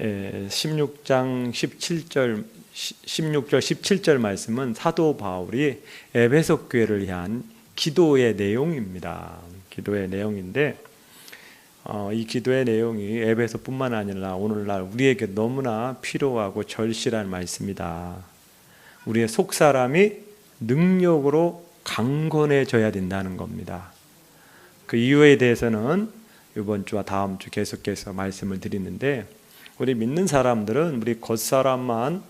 16장 17절 16절 17절 말씀은 사도 바울이 에베소 교회를 향한 기도의 내용입니다. 기도의 내용인데 이 기도의 내용이 에베소뿐만 아니라 오늘날 우리에게 너무나 필요하고 절실한 말씀이다. 우리의 속사람이 능력으로 강건해져야 된다는 겁니다. 그 이유에 대해서는 이번 주와 다음 주 계속해서 말씀을 드리는데, 우리 믿는 사람들은 우리 겉사람도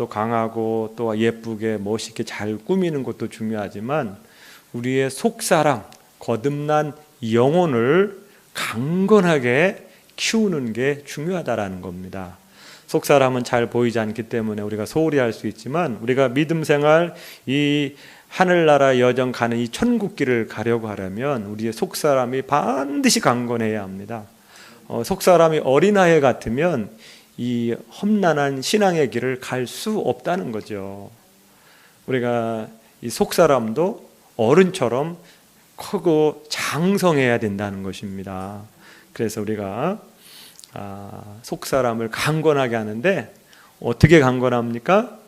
강하고 또 예쁘게 멋있게 잘 꾸미는 것도 중요하지만 우리의 속사람, 거듭난 영혼을 강건하게 키우는 게 중요하다라는 겁니다. 속사람은 잘 보이지 않기 때문에 우리가 소홀히 할 수 있지만, 우리가 믿음 생활, 이 하늘나라 여정 가는 이 천국길을 가려고 하려면 우리의 속사람이 반드시 강건해야 합니다. 속사람이 어린아이 같으면 이 험난한 신앙의 길을 갈 수 없다는 거죠. 우리가 이 속사람도 어른처럼 크고 장성해야 된다는 것입니다. 그래서 우리가 속사람을 강건하게 하는데 어떻게 강건합니까?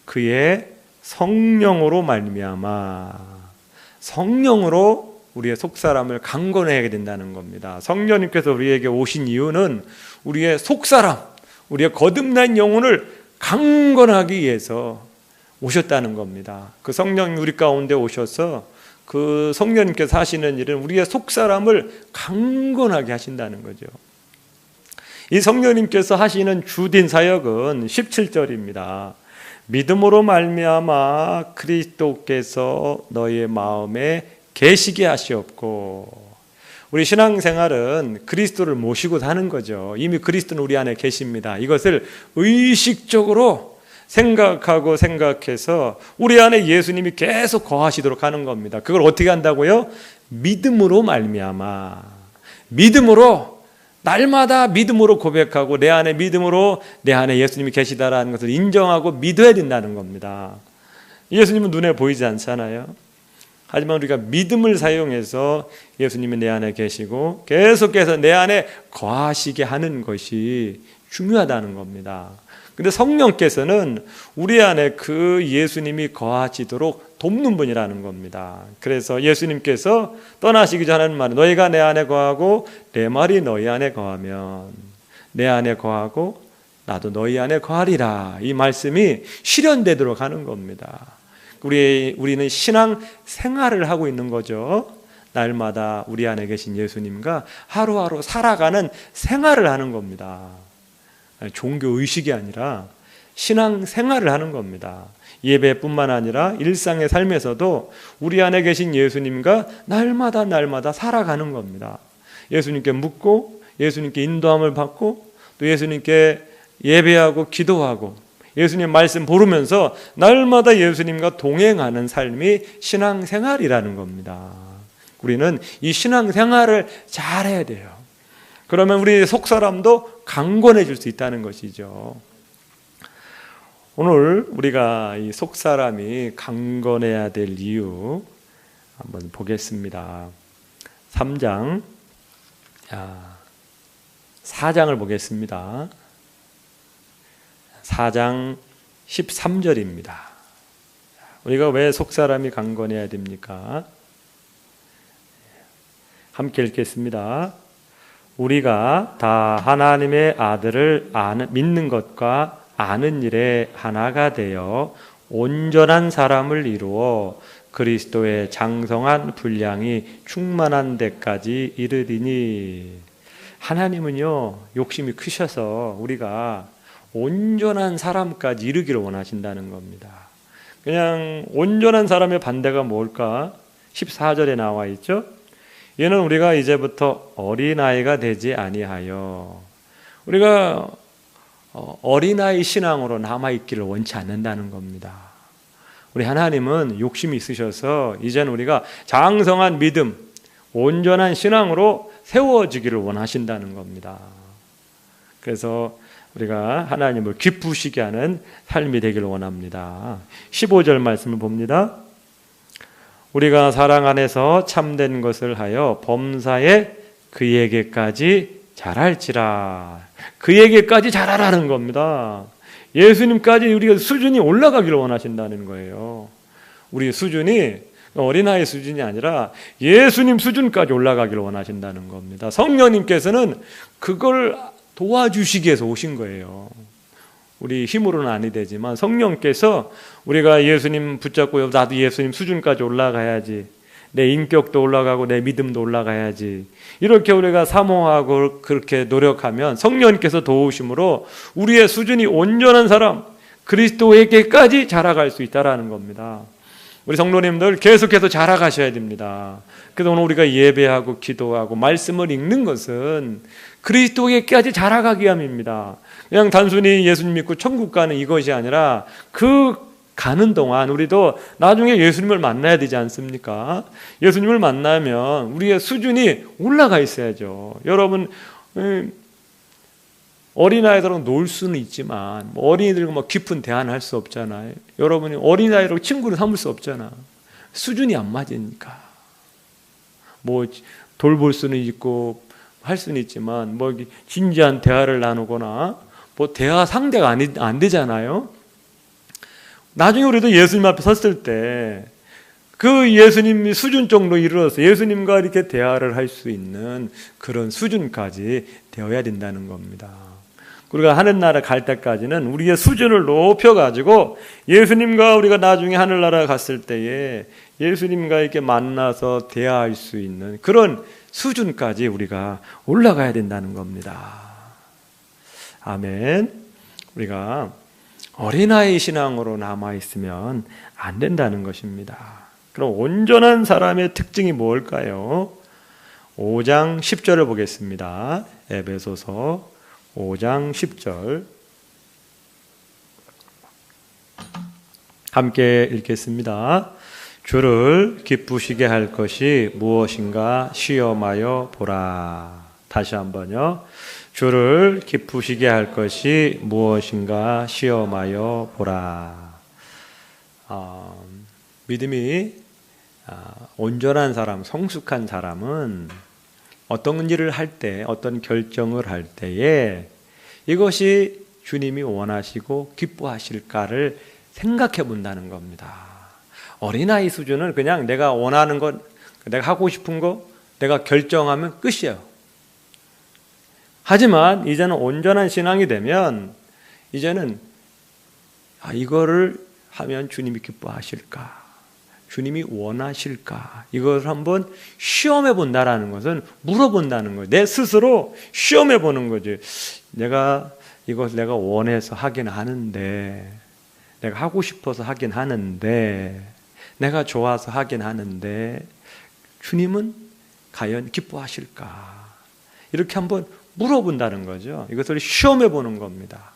그의 성령으로 말미암아, 성령으로 우리의 속사람을 강건해야 된다는 겁니다. 성령님께서 우리에게 오신 이유는 우리의 속사람, 우리의 거듭난 영혼을 강건하기 위해서 오셨다는 겁니다. 그 성령이 우리 가운데 오셔서 그 성령님께서 하시는 일은 우리의 속사람을 강건하게 하신다는 거죠. 이 성령님께서 하시는 주된 사역은 17절입니다. 믿음으로 말미암아 그리스도께서 너희의 마음에 계시게 하시옵고. 우리 신앙생활은 그리스도를 모시고 사는 거죠. 이미 그리스도는 우리 안에 계십니다. 이것을 의식적으로 생각해서 우리 안에 예수님이 계속 거하시도록 하는 겁니다. 그걸 어떻게 한다고요? 믿음으로 말미암아, 믿음으로, 날마다 믿음으로 고백하고 내 안에 믿음으로 내 안에 예수님이 계시다라는 것을 인정하고 믿어야 된다는 겁니다. 예수님은 눈에 보이지 않잖아요. 하지만 우리가 믿음을 사용해서 예수님이 내 안에 계시고 계속해서 내 안에 거하시게 하는 것이 중요하다는 겁니다. 근데 성령께서는 우리 안에 그 예수님이 거하시도록 돕는 분이라는 겁니다. 그래서 예수님께서 떠나시기 전에 하는 말은 너희가 내 안에 거하고 내 말이 너희 안에 거하면 내 안에 거하고 나도 너희 안에 거하리라. 이 말씀이 실현되도록 하는 겁니다. 우리는 신앙 생활을 하고 있는 거죠. 날마다 우리 안에 계신 예수님과 하루하루 살아가는 생활을 하는 겁니다. 종교 의식이 아니라 신앙 생활을 하는 겁니다. 예배뿐만 아니라 일상의 삶에서도 우리 안에 계신 예수님과 날마다 살아가는 겁니다. 예수님께 묻고 예수님께 인도함을 받고 또 예수님께 예배하고 기도하고 예수님 말씀 보르면서 날마다 예수님과 동행하는 삶이 신앙생활이라는 겁니다. 우리는 이 신앙생활을 잘해야 돼요. 그러면 우리 속사람도 강건해질 수 있다는 것이죠. 오늘 우리가 이 속사람이 강건해야 될 이유 한번 보겠습니다. 3장 4장을 보겠습니다. 4장 13절입니다. 우리가 왜 속사람이 강건해야 됩니까? 함께 읽겠습니다. 우리가 다 하나님의 아들을 믿는 것과 아는 일에 하나가 되어 온전한 사람을 이루어 그리스도의 장성한 분량이 충만한 데까지 이르리니. 하나님은요, 욕심이 크셔서 우리가 온전한 사람까지 이르기를 원하신다는 겁니다. 그냥 온전한 사람의 반대가 뭘까? 14절에 나와 있죠. 얘는 우리가 이제부터 어린아이가 되지 아니하여, 우리가 어린아이 신앙으로 남아있기를 원치 않는다는 겁니다. 우리 하나님은 욕심이 있으셔서 이제는 우리가 장성한 믿음, 온전한 신앙으로 세워지기를 원하신다는 겁니다. 그래서 우리가 하나님을 기쁘시게 하는 삶이 되기를 원합니다. 15절 말씀을 봅니다. 우리가 사랑 안에서 참된 것을 하여 범사에 그에게까지 잘할지라. 그에게까지 잘하라는 겁니다. 예수님까지 우리가 수준이 올라가기를 원하신다는 거예요. 우리 수준이 어린아이 수준이 아니라 예수님 수준까지 올라가기를 원하신다는 겁니다. 성령님께서는 그걸 도와주시기 위해서 오신 거예요. 우리 힘으로는 아니 되지만 성령께서 우리가 예수님 붙잡고 나도 예수님 수준까지 올라가야지, 내 인격도 올라가고 내 믿음도 올라가야지, 이렇게 우리가 사모하고 그렇게 노력하면 성령님께서 도우심으로 우리의 수준이 온전한 사람, 그리스도에게까지 자라갈 수 있다라는 겁니다. 우리 성도님들 계속해서 자라가셔야 됩니다. 그래서 오늘 우리가 예배하고 기도하고 말씀을 읽는 것은 그리스도에게까지 자라가기 위함입니다. 그냥 단순히 예수님 믿고 천국 가는 이것이 아니라 그 가는 동안 우리도 나중에 예수님을 만나야 되지 않습니까? 예수님을 만나면 우리의 수준이 올라가 있어야죠. 여러분, 어린아이들하고 놀 수는 있지만 어린이들과 깊은 대화는 할 수 없잖아요. 여러분이 어린아이들하고 친구를 삼을 수 없잖아. 수준이 안 맞으니까. 돌볼 수는 있고 할 수는 있지만 진지한 대화를 나누거나 대화 상대가 안 되잖아요. 나중에 우리도 예수님 앞에 섰을 때 그 예수님 수준 정도 이르러서 예수님과 이렇게 대화를 할 수 있는 그런 수준까지 되어야 된다는 겁니다. 우리가 하늘나라 갈 때까지는 우리의 수준을 높여가지고 예수님과 우리가 나중에 하늘나라 갔을 때에 예수님과 이렇게 만나서 대화할 수 있는 그런 수준까지 우리가 올라가야 된다는 겁니다. 아멘. 우리가 어린아이 신앙으로 남아있으면 안 된다는 것입니다. 그럼 온전한 사람의 특징이 뭘까요? 5장 10절을 보겠습니다. 에베소서 5장 10절 함께 읽겠습니다. 주를 기쁘시게 할 것이 무엇인가 시험하여 보라. 다시 한번요. 주를 기쁘시게 할 것이 무엇인가 시험하여 보라. 믿음이 온전한 사람, 성숙한 사람은 어떤 일을 할 때, 어떤 결정을 할 때에 이것이 주님이 원하시고 기뻐하실까를 생각해 본다는 겁니다. 어린아이 수준은 그냥 내가 원하는 것, 내가 하고 싶은 거, 내가 결정하면 끝이에요. 하지만 이제는 온전한 신앙이 되면 이제는 이거를 하면 주님이 기뻐하실까? 주님이 원하실까? 이걸 한번 시험해 본다라는 것은 물어본다는 거예요. 내 스스로 시험해 보는 거지. 이것을 내가 원해서 하긴 하는데, 내가 하고 싶어서 하긴 하는데, 내가 좋아서 하긴 하는데, 주님은 과연 기뻐하실까? 이렇게 한번 물어본다는 거죠. 이것을 시험해 보는 겁니다.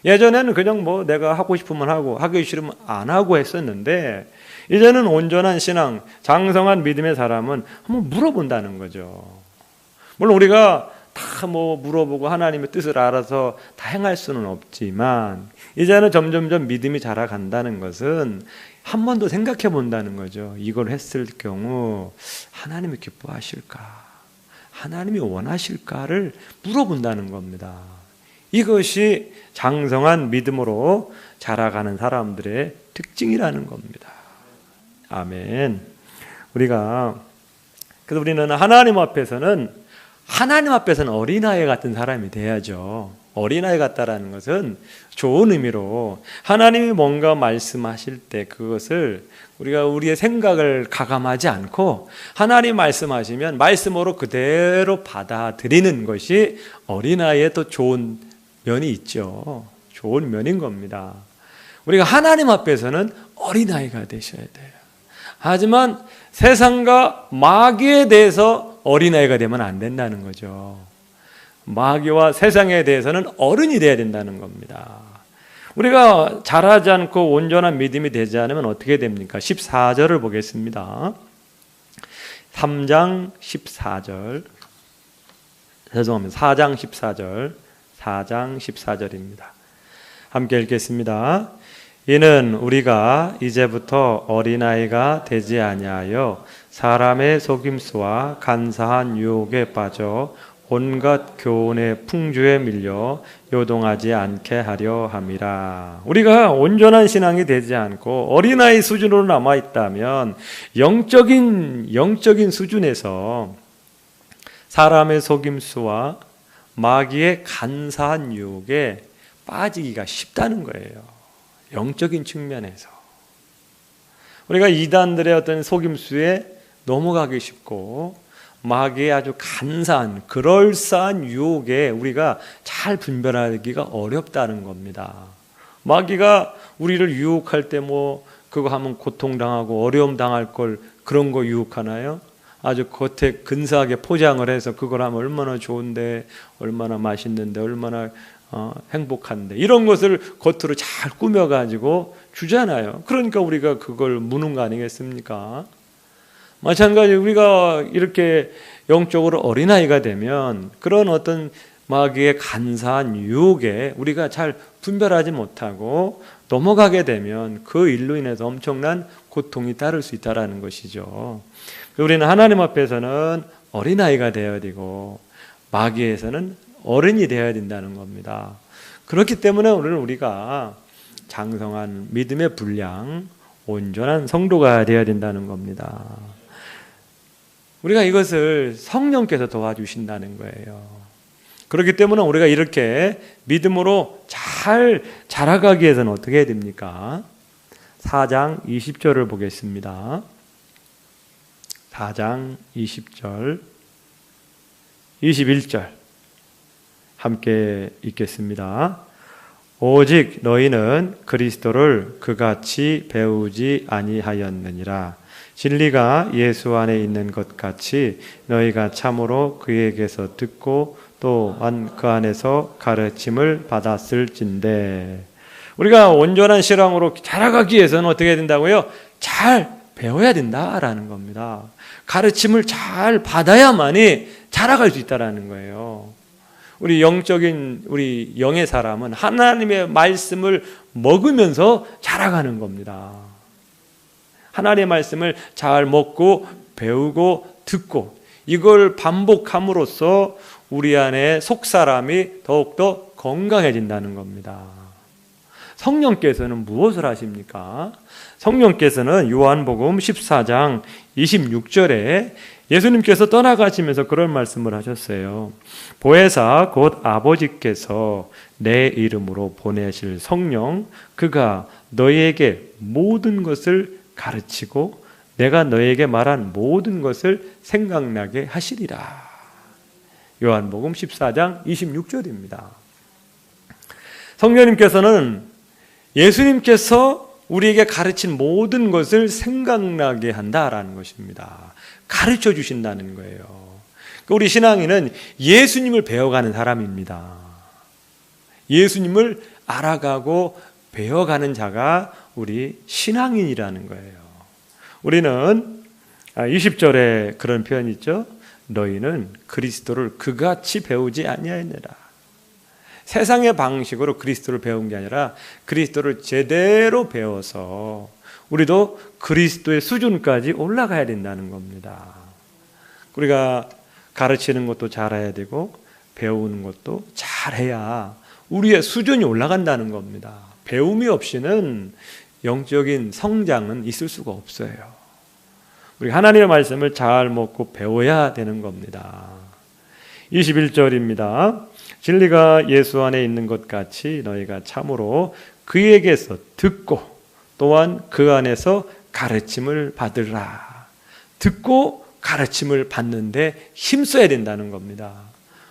예전에는 그냥 내가 하고 싶으면 하고 하기 싫으면 안 하고 했었는데 이제는 온전한 신앙, 장성한 믿음의 사람은 한번 물어본다는 거죠. 물론 우리가 다 물어보고 하나님의 뜻을 알아서 다 행할 수는 없지만 이제는 점점점 믿음이 자라간다는 것은 한 번 더 생각해 본다는 거죠. 이걸 했을 경우 하나님이 기뻐하실까? 하나님이 원하실까를 물어본다는 겁니다. 이것이 장성한 믿음으로 자라가는 사람들의 특징이라는 겁니다. 아멘. 그래서 우리는 하나님 앞에서는 어린아이 같은 사람이 돼야죠. 어린아이 같다라는 것은 좋은 의미로 하나님이 뭔가 말씀하실 때 그것을 우리가 우리의 생각을 가감하지 않고 하나님 말씀하시면 말씀으로 그대로 받아들이는 것이 어린아이의 또 좋은 면이 있죠. 좋은 면인 겁니다. 우리가 하나님 앞에서는 어린아이가 되셔야 돼요. 하지만 세상과 마귀에 대해서 어린아이가 되면 안 된다는 거죠. 마귀와 세상에 대해서는 어른이 돼야 된다는 겁니다. 우리가 자라지 않고 온전한 믿음이 되지 않으면 어떻게 됩니까? 14절을 보겠습니다. 3장 14절. 죄송합니다. 4장 14절. 4장 14절입니다. 함께 읽겠습니다. 이는 우리가 이제부터 어린아이가 되지 아니하여 사람의 속임수와 간사한 유혹에 빠져 온갖 교훈의 풍조에 밀려 요동하지 않게 하려 함이라. 우리가 온전한 신앙이 되지 않고 어린아이 수준으로 남아 있다면 영적인 수준에서 사람의 속임수와 마귀의 간사한 유혹에 빠지기가 쉽다는 거예요. 영적인 측면에서 우리가 이단들의 어떤 속임수에 넘어가기 쉽고 마귀의 아주 간사한 그럴싸한 유혹에 우리가 잘 분별하기가 어렵다는 겁니다. 마귀가 우리를 유혹할 때 뭐 그거 하면 고통당하고 어려움 당할 걸 그런 거 유혹하나요? 아주 겉에 근사하게 포장을 해서 그걸 하면 얼마나 좋은데 얼마나 맛있는데 얼마나 행복한데 이런 것을 겉으로 잘 꾸며가지고 주잖아요. 그러니까 우리가 그걸 무는 거 아니겠습니까? 마찬가지 우리가 이렇게 영적으로 어린아이가 되면 그런 어떤 마귀의 간사한 유혹에 우리가 잘 분별하지 못하고 넘어가게 되면 그 일로 인해서 엄청난 고통이 따를 수 있다는 것이죠. 우리는 하나님 앞에서는 어린아이가 되어야 되고 마귀에서는 어른이 되어야 된다는 겁니다. 그렇기 때문에 오늘 우리가 장성한 믿음의 분량, 온전한 성도가 되어야 된다는 겁니다. 우리가 이것을 성령께서 도와주신다는 거예요. 그렇기 때문에 우리가 이렇게 믿음으로 잘 자라가기 위해서는 어떻게 해야 됩니까? 4장 20절을 보겠습니다. 4장 20절, 21절 함께 읽겠습니다. 오직 너희는 그리스도를 그같이 배우지 아니하였느니라. 진리가 예수 안에 있는 것 같이 너희가 참으로 그에게서 듣고 또한 그 안에서 가르침을 받았을진대. 우리가 온전한 신앙으로 자라가기 위해서는 어떻게 해야 된다고요? 잘 배워야 된다라는 겁니다. 가르침을 잘 받아야만이 자라갈 수 있다라는 거예요. 우리 영의 사람은 하나님의 말씀을 먹으면서 자라가는 겁니다. 하나님의 말씀을 잘 먹고 배우고 듣고 이걸 반복함으로써 우리 안에 속사람이 더욱더 건강해진다는 겁니다. 성령께서는 무엇을 하십니까? 성령께서는 요한복음 14장 26절에 예수님께서 떠나가시면서 그런 말씀을 하셨어요. 보혜사 곧 아버지께서 내 이름으로 보내실 성령 그가 너희에게 모든 것을 가르치고 내가 너희에게 말한 모든 것을 생각나게 하시리라. 요한복음 14장 26절입니다. 성령님께서는 예수님께서 우리에게 가르친 모든 것을 생각나게 한다라는 것입니다. 가르쳐 주신다는 거예요. 우리 신앙인은 예수님을 배워가는 사람입니다. 예수님을 알아가고 배워가는 자가 우리 신앙인이라는 거예요. 우리는 20절에 그런 표현이 있죠. 너희는 그리스도를 그같이 배우지 아니하였느라. 세상의 방식으로 그리스도를 배운 게 아니라 그리스도를 제대로 배워서 우리도 그리스도의 수준까지 올라가야 된다는 겁니다. 우리가 가르치는 것도 잘해야 되고 배우는 것도 잘해야 우리의 수준이 올라간다는 겁니다. 배움이 없이는 영적인 성장은 있을 수가 없어요. 우리 하나님의 말씀을 잘 먹고 배워야 되는 겁니다. 21절입니다. 진리가 예수 안에 있는 것 같이 너희가 참으로 그에게서 듣고 또한 그 안에서 가르침을 받으라. 듣고 가르침을 받는데 힘써야 된다는 겁니다.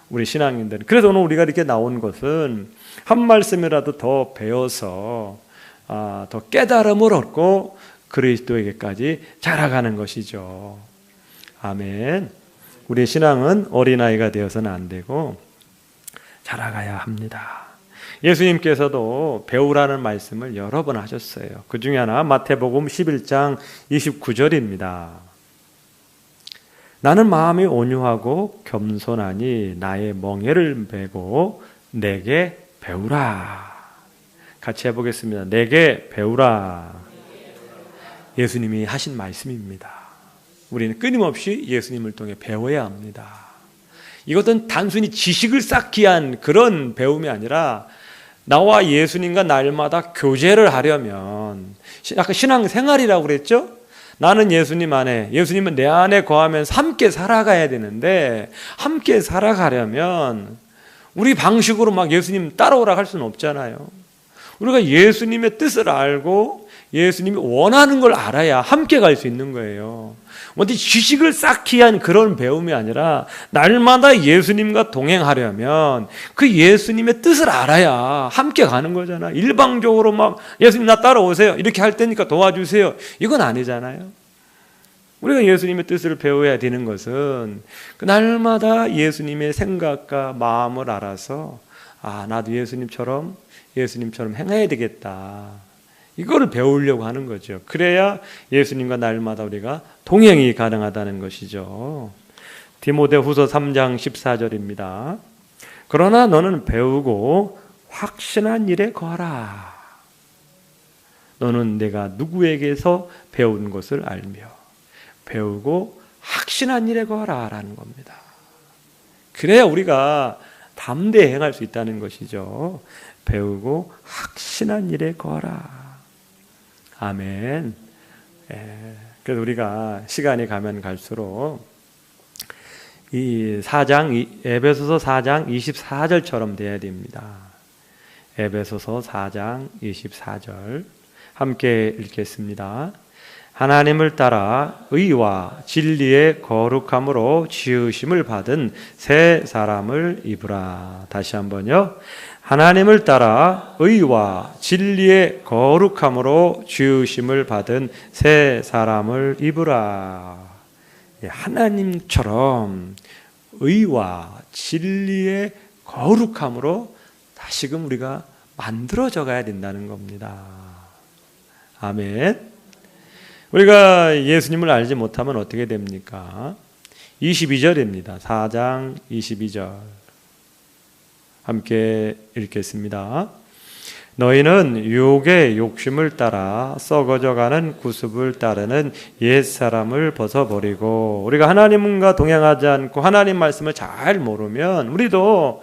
우리 신앙인들. 그래서 오늘 우리가 이렇게 나온 것은 한 말씀이라도 더 배워서 더 깨달음을 얻고 그리스도에게까지 자라가는 것이죠. 아멘. 우리의 신앙은 어린아이가 되어서는 안 되고 자라가야 합니다. 예수님께서도 배우라는 말씀을 여러 번 하셨어요. 그 중에 하나 마태복음 11장 29절입니다. 나는 마음이 온유하고 겸손하니 나의 멍에를 메고 내게 배우라. 같이 해보겠습니다. 내게 배우라. 예수님이 하신 말씀입니다. 우리는 끊임없이 예수님을 통해 배워야 합니다. 이것은 단순히 지식을 쌓기 위한 그런 배움이 아니라 나와 예수님과 날마다 교제를 하려면, 아까 신앙생활이라고 그랬죠? 나는 예수님 안에, 예수님은 내 안에 거하면서 함께 살아가야 되는데, 함께 살아가려면 우리 방식으로 막 예수님 따라오라 할 수는 없잖아요. 우리가 예수님의 뜻을 알고 예수님이 원하는 걸 알아야 함께 갈 수 있는 거예요. 어디 지식을 쌓기 위한 그런 배움이 아니라 날마다 예수님과 동행하려면 그 예수님의 뜻을 알아야 함께 가는 거잖아. 일방적으로 막 예수님 나 따라오세요 이렇게 할 테니까 도와주세요 이건 아니잖아요. 우리가 예수님의 뜻을 배워야 되는 것은 그 날마다 예수님의 생각과 마음을 알아서 나도 예수님처럼 행해야 되겠다. 이거를 배우려고 하는 거죠. 그래야 예수님과 날마다 우리가 동행이 가능하다는 것이죠. 디모데후서 3장 14절입니다. 그러나 너는 배우고 확신한 일에 거하라. 너는 내가 누구에게서 배운 것을 알며 배우고 확신한 일에 거하라 라는 겁니다. 그래야 우리가 담대히 행할 수 있다는 것이죠. 배우고 확신한 일에 거하라. 아멘. 그래서 우리가 시간이 가면 갈수록 이 에베소서 4장 24절처럼 돼야 됩니다. 에베소서 4장 24절 함께 읽겠습니다. 하나님을 따라 의와 진리의 거룩함으로 지으심을 받은 새 사람을 입으라. 다시 한번요. 하나님을 따라 의와 진리의 거룩함으로 지으심을 받은 새 사람을 입으라. 하나님처럼 의와 진리의 거룩함으로 다시금 우리가 만들어져 가야 된다는 겁니다. 아멘. 우리가 예수님을 알지 못하면 어떻게 됩니까? 22절입니다. 4장 22절 함께 읽겠습니다. 너희는 유혹의 욕심을 따라 썩어져가는 구습을 따르는 옛사람을 벗어버리고. 우리가 하나님과 동행하지 않고 하나님 말씀을 잘 모르면 우리도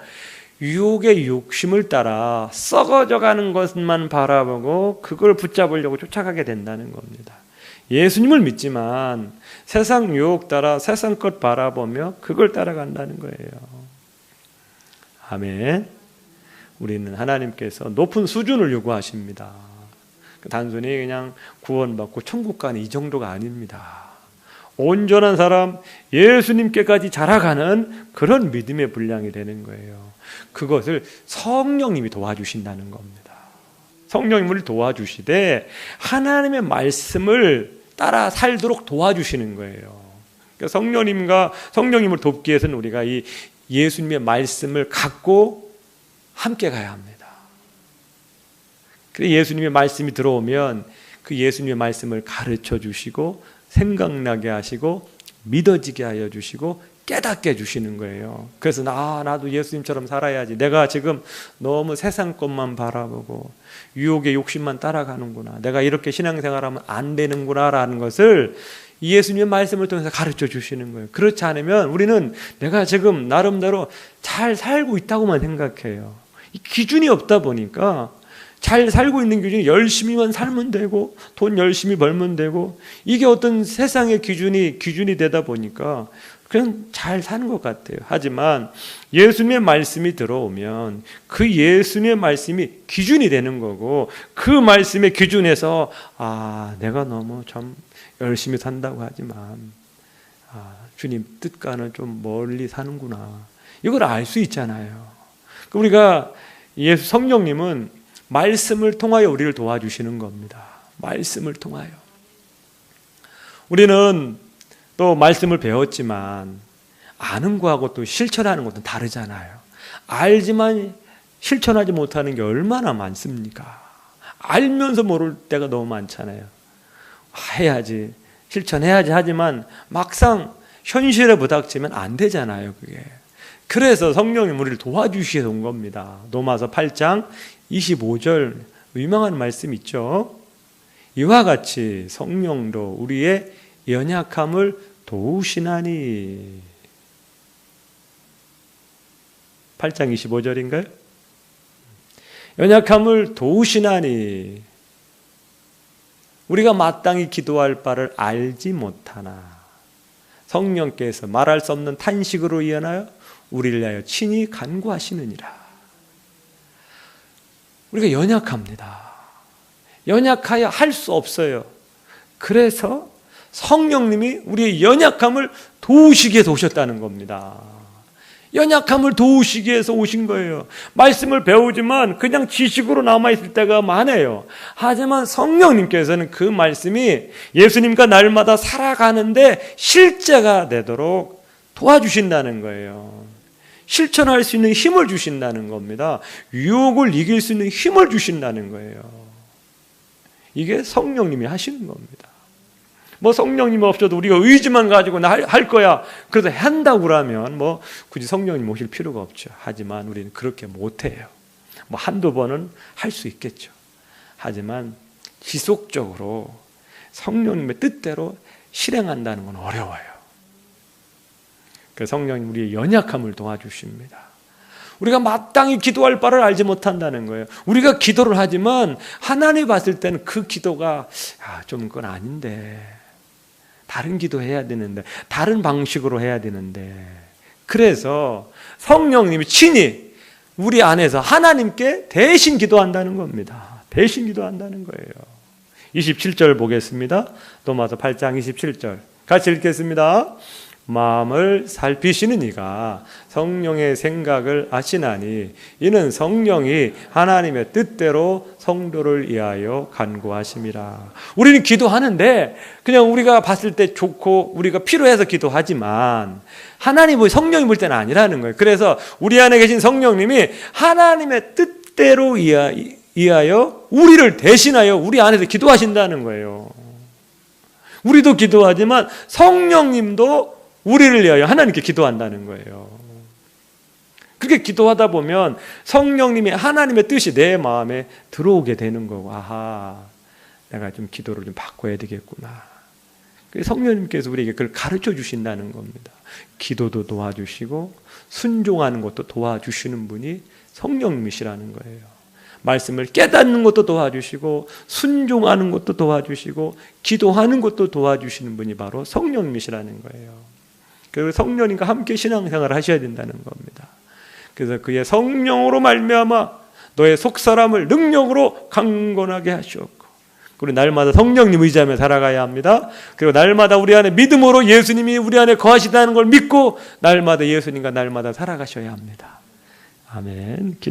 유혹의 욕심을 따라 썩어져가는 것만 바라보고 그걸 붙잡으려고 쫓아가게 된다는 겁니다. 예수님을 믿지만 세상 유혹 따라 세상 것 바라보며 그걸 따라간다는 거예요. 아멘. 우리는 하나님께서 높은 수준을 요구하십니다. 단순히 그냥 구원받고 천국 가는 이 정도가 아닙니다. 온전한 사람, 예수님께까지 자라가는 그런 믿음의 분량이 되는 거예요. 그것을 성령님이 도와주신다는 겁니다. 성령님을 도와주시되 하나님의 말씀을 따라 살도록 도와주시는 거예요. 그러니까 성령님을 돕기 위해서는 우리가 이 예수님의 말씀을 갖고 함께 가야 합니다. 그래서 예수님의 말씀이 들어오면 그 예수님의 말씀을 가르쳐 주시고 생각나게 하시고 믿어지게 하여 주시고 깨닫게 해주시는 거예요. 그래서 나도 예수님처럼 살아야지. 내가 지금 너무 세상 것만 바라보고 유혹의 욕심만 따라가는구나. 내가 이렇게 신앙생활하면 안 되는구나 라는 것을 예수님의 말씀을 통해서 가르쳐 주시는 거예요. 그렇지 않으면 우리는 내가 지금 나름대로 잘 살고 있다고만 생각해요. 이 기준이 없다 보니까 잘 살고 있는 기준이 열심히만 살면 되고 돈 열심히 벌면 되고 이게 어떤 세상의 기준이 되다 보니까 그냥 잘 사는 것 같아요. 하지만 예수님의 말씀이 들어오면 그 예수님의 말씀이 기준이 되는 거고 그 말씀의 기준에서 내가 너무 참 열심히 산다고 하지만 주님 뜻과는 좀 멀리 사는구나. 이걸 알 수 있잖아요. 우리가 예수 성령님은 말씀을 통하여 우리를 도와주시는 겁니다. 말씀을 통하여. 우리는 또 말씀을 배웠지만 아는 거하고 또 실천하는 것도 다르잖아요. 알지만 실천하지 못하는 게 얼마나 많습니까? 알면서 모를 때가 너무 많잖아요. 해야지, 실천해야지 하지만 막상 현실에 부닥치면 안 되잖아요, 그게. 그래서 성령이 우리를 도와주시러 온 겁니다. 로마서 8장 25절 유명한 말씀 있죠. 이와 같이 성령도 우리의 연약함을 도우시나니. 8장 25절인가요? 연약함을 도우시나니 우리가 마땅히 기도할 바를 알지 못하나 성령께서 말할 수 없는 탄식으로 이어나여 우리를 위하여 친히 간구하시느니라. 우리가 연약합니다. 연약하여 할 수 없어요. 그래서 성령님이 우리의 연약함을 도우시기 위해서 오셨다는 겁니다. 연약함을 도우시기 위해서 오신 거예요. 말씀을 배우지만 그냥 지식으로 남아있을 때가 많아요. 하지만 성령님께서는 그 말씀이 예수님과 날마다 살아가는데 실제가 되도록 도와주신다는 거예요. 실천할 수 있는 힘을 주신다는 겁니다. 유혹을 이길 수 있는 힘을 주신다는 거예요. 이게 성령님이 하시는 겁니다. 뭐 성령님 없어도 우리가 의지만 가지고 나 할 거야. 그래서 한다고 그러면 뭐 굳이 성령님 오실 필요가 없죠. 하지만 우리는 그렇게 못해요. 뭐 한두 번은 할 수 있겠죠. 하지만 지속적으로 성령님의 뜻대로 실행한다는 건 어려워요. 그 성령님 우리의 연약함을 도와주십니다. 우리가 마땅히 기도할 바를 알지 못한다는 거예요. 우리가 기도를 하지만 하나님 봤을 때는 그 기도가 좀 그건 아닌데 다른 기도해야 되는데 다른 방식으로 해야 되는데 그래서 성령님이 친히 우리 안에서 하나님께 대신 기도한다는 겁니다. 대신 기도한다는 거예요. 27절 보겠습니다. 로마서 8장 27절 같이 읽겠습니다. 마음을 살피시는 이가 성령의 생각을 아시나니 이는 성령이 하나님의 뜻대로 성도를 위하여 간구하심이라. 우리는 기도하는데 그냥 우리가 봤을 때 좋고 우리가 필요해서 기도하지만 하나님의 성령이 볼 때는 아니라는 거예요. 그래서 우리 안에 계신 성령님이 하나님의 뜻대로 위하여 우리를 대신하여 우리 안에서 기도하신다는 거예요. 우리도 기도하지만 성령님도 우리를 위하여 하나님께 기도한다는 거예요. 그렇게 기도하다 보면 성령님이 하나님의 뜻이 내 마음에 들어오게 되는 거고, 아하, 내가 좀 기도를 좀 바꿔야 되겠구나. 성령님께서 우리에게 그걸 가르쳐 주신다는 겁니다. 기도도 도와주시고 순종하는 것도 도와주시는 분이 성령님이시라는 거예요. 말씀을 깨닫는 것도 도와주시고 순종하는 것도 도와주시고 기도하는 것도 도와주시는 분이 바로 성령님이시라는 거예요. 그리고 성령님과 함께 신앙생활을 하셔야 된다는 겁니다. 그래서 그의 성령으로 말미암아 너의 속사람을 능력으로 강건하게 하시옵고, 그리고 날마다 성령님 의지하며 살아가야 합니다. 그리고 날마다 우리 안에 믿음으로 예수님이 우리 안에 거하시다는 걸 믿고 날마다 예수님과 날마다 살아가셔야 합니다. 아멘. 기도.